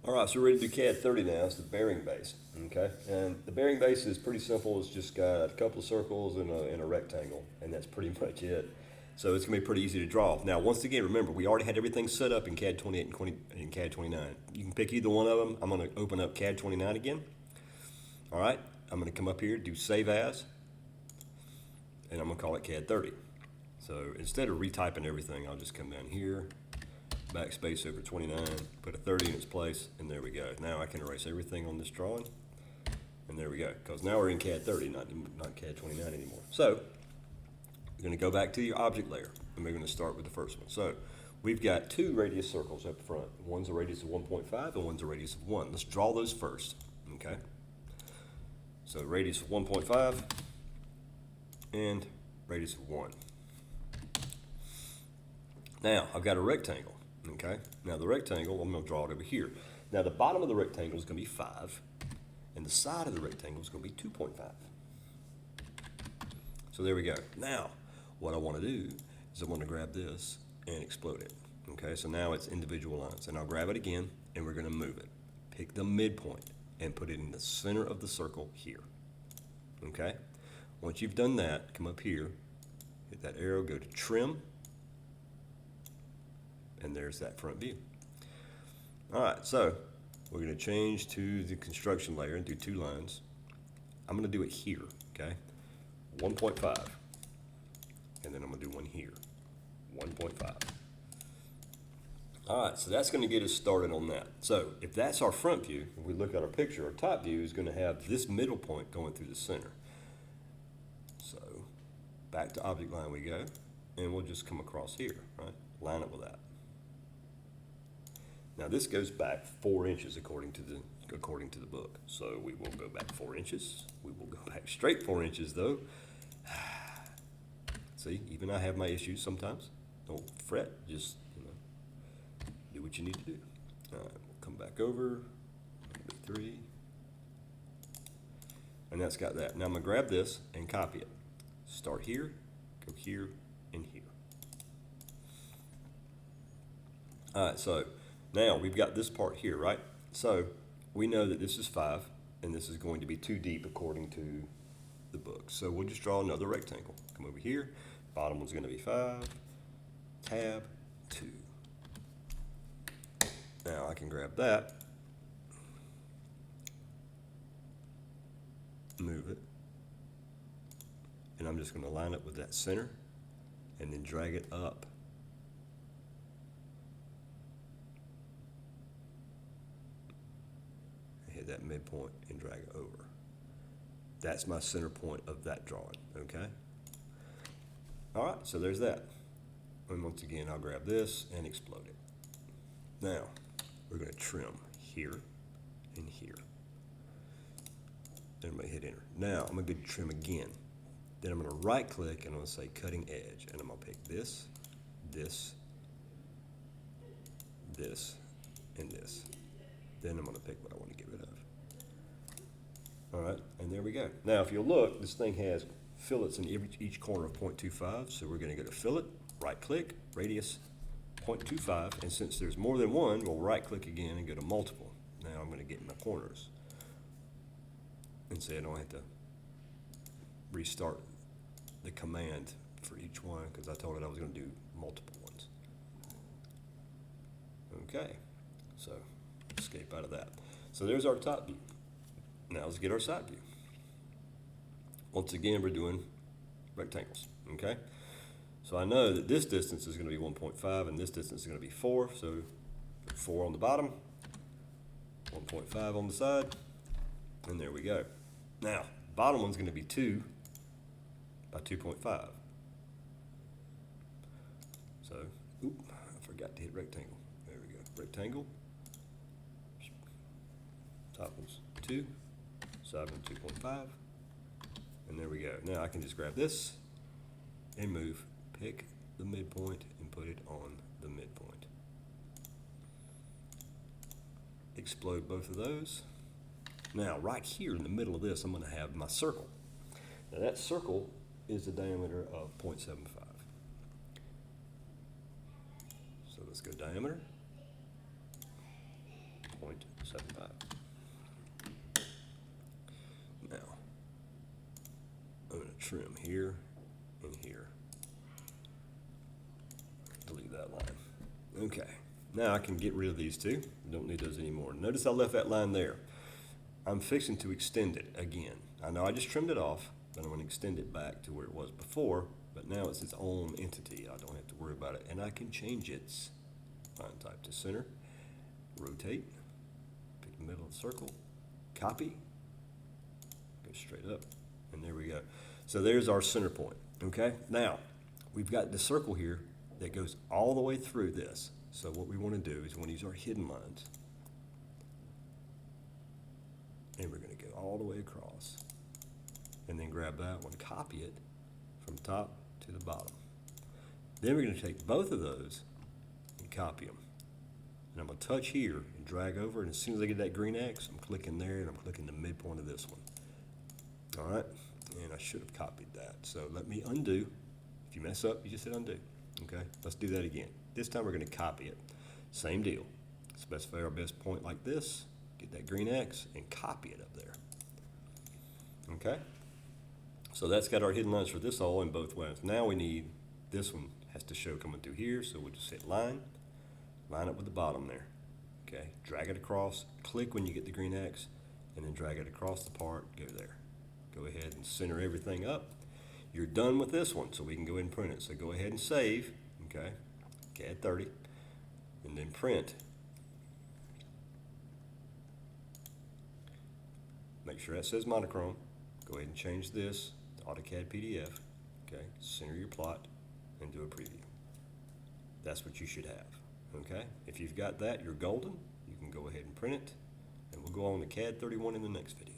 All right, so we're ready to do Cad 30 now. It's the bearing base, okay? And the bearing base is pretty simple. It's just got a couple of circles and a rectangle, and that's pretty much it. So it's gonna be pretty easy to draw. Now, once again, remember, we already had everything set up in CAD 28 and CAD 29. You can pick either one of them. I'm gonna open up CAD 29 again. All right, I'm gonna come up here, do Save As, and I'm gonna call it CAD 30. So instead of retyping everything, I'll just come down here, backspace over 29, put a 30 in its place, and there we go. Now I can erase everything on this drawing, and there we go. Because now we're in CAD 30, not CAD 29 anymore. So we're going to go back to your object layer, and we're going to start with the first one. So we've got two radius circles up front. One's a radius of 1.5, and one's a radius of 1. Let's draw those first, okay? So radius of 1.5 and radius of 1. Now I've got a rectangle. Okay, now the rectangle, I'm going to draw it over here. Now the bottom of the rectangle is going to be 5, and the side of the rectangle is going to be 2.5. So there we go. Now, what I want to do is I want to grab this and explode it. Okay, so now it's individual lines, and I'll grab it again, and we're going to move it. Pick the midpoint and put it in the center of the circle here. Okay, once you've done that, come up here, hit that arrow, go to Trim, and there's that front view. All right, so we're going to change to the construction layer and do 2 lines. I'm going to do it here, okay? 1.5, and then I'm going to do one here, 1.5. All right, so that's going to get us started on that. So if that's our front view, if we look at our picture, our top view is going to have this middle point going through the center. So back to object line we go, and we'll just come across here, right? Line up with that. Now this goes back 4 inches according to the book. So we will go back 4 inches. We will go back straight 4 inches though. See, even I have my issues sometimes. Don't fret, just do what you need to do. All right, we'll come back over, 3. And that's got that. Now I'm gonna grab this and copy it. Start here, go here, and here. All right, so now we've got this part here, right? So we know that this is 5, and this is going to be too deep according to the book. So we'll just draw another rectangle. Come over here, bottom one's gonna be 5, tab 2. Now I can grab that, move it, and I'm just gonna line up with that center, and then drag it up. Hit that midpoint and drag it over. That's my center point of that drawing, okay? All right, so there's that. And once again, I'll grab this and explode it. Now, we're gonna trim here and here. Then I'm gonna hit enter. Now, I'm gonna go to trim again. Then I'm gonna right click and I'm gonna say cutting edge. And I'm gonna pick this, this, this, and this. Then I'm going to pick what I want to get rid of. All right, and there we go. Now, if you'll look, this thing has fillets in each corner of 0.25. So we're going to go to fillet, right click, radius 0.25. And since there's more than one, we'll right click again and go to multiple. Now I'm going to get my corners and say I don't have to restart the command for each one because I told it I was going to do multiple ones. Okay, so escape out of that. So there's our top view. Now let's get our side view. Once again, we're doing rectangles, okay? So I know that this distance is going to be 1.5 and this distance is going to be 4. So 4 on the bottom, 1.5 on the side, and there we go. Now, bottom one's going to be 2 by 2.5. So, I forgot to hit rectangle. There we go, rectangle. Top one's 2, side one 2.5, and there we go. Now I can just grab this and move, pick the midpoint and put it on the midpoint. Explode both of those. Now right here in the middle of this, I'm going to have my circle. Now that circle is the diameter of 0.75. So let's go diameter, 0.75. Now, I'm going to trim here and here. Delete that line. Okay, now I can get rid of these two. Don't need those anymore. Notice I left that line there. I'm fixing to extend it again. I know I just trimmed it off, but I'm going to extend it back to where it was before, but now it's its own entity. I don't have to worry about it, and I can change its line type to center, rotate, pick the middle of the circle, copy, go straight up, and there we go. So there's our center point, okay? Now, we've got the circle here that goes all the way through this. So what we want to do is we want to use our hidden lines, and we're going to go all the way across, and then grab that one, copy it from top to the bottom. Then we're going to take both of those and copy them. And I'm going to touch here and drag over, and as soon as I get that green X, I'm clicking there, and I'm clicking the midpoint of this one. All right, and I should have copied that. So let me undo. If you mess up, you just hit undo. Okay, let's do that again. This time we're going to copy it. Same deal. Specify our best point like this, get that green X, and copy it up there. Okay, so that's got our hidden lines for this hole in both ways. Now we need, this one has to show coming through here, so we'll just hit line up with the bottom there. Okay, drag it across, click when you get the green X, and then drag it across the part, go there. Go ahead and center everything up. You're done with this one, so we can go ahead and print it. So go ahead and save, okay, Cad30, and then print. Make sure that says monochrome. Go ahead and change this to AutoCAD PDF, okay, center your plot, and do a preview. That's what you should have, okay? If you've got that, you're golden. You can go ahead and print it, and we'll go on to Cad31 in the next video.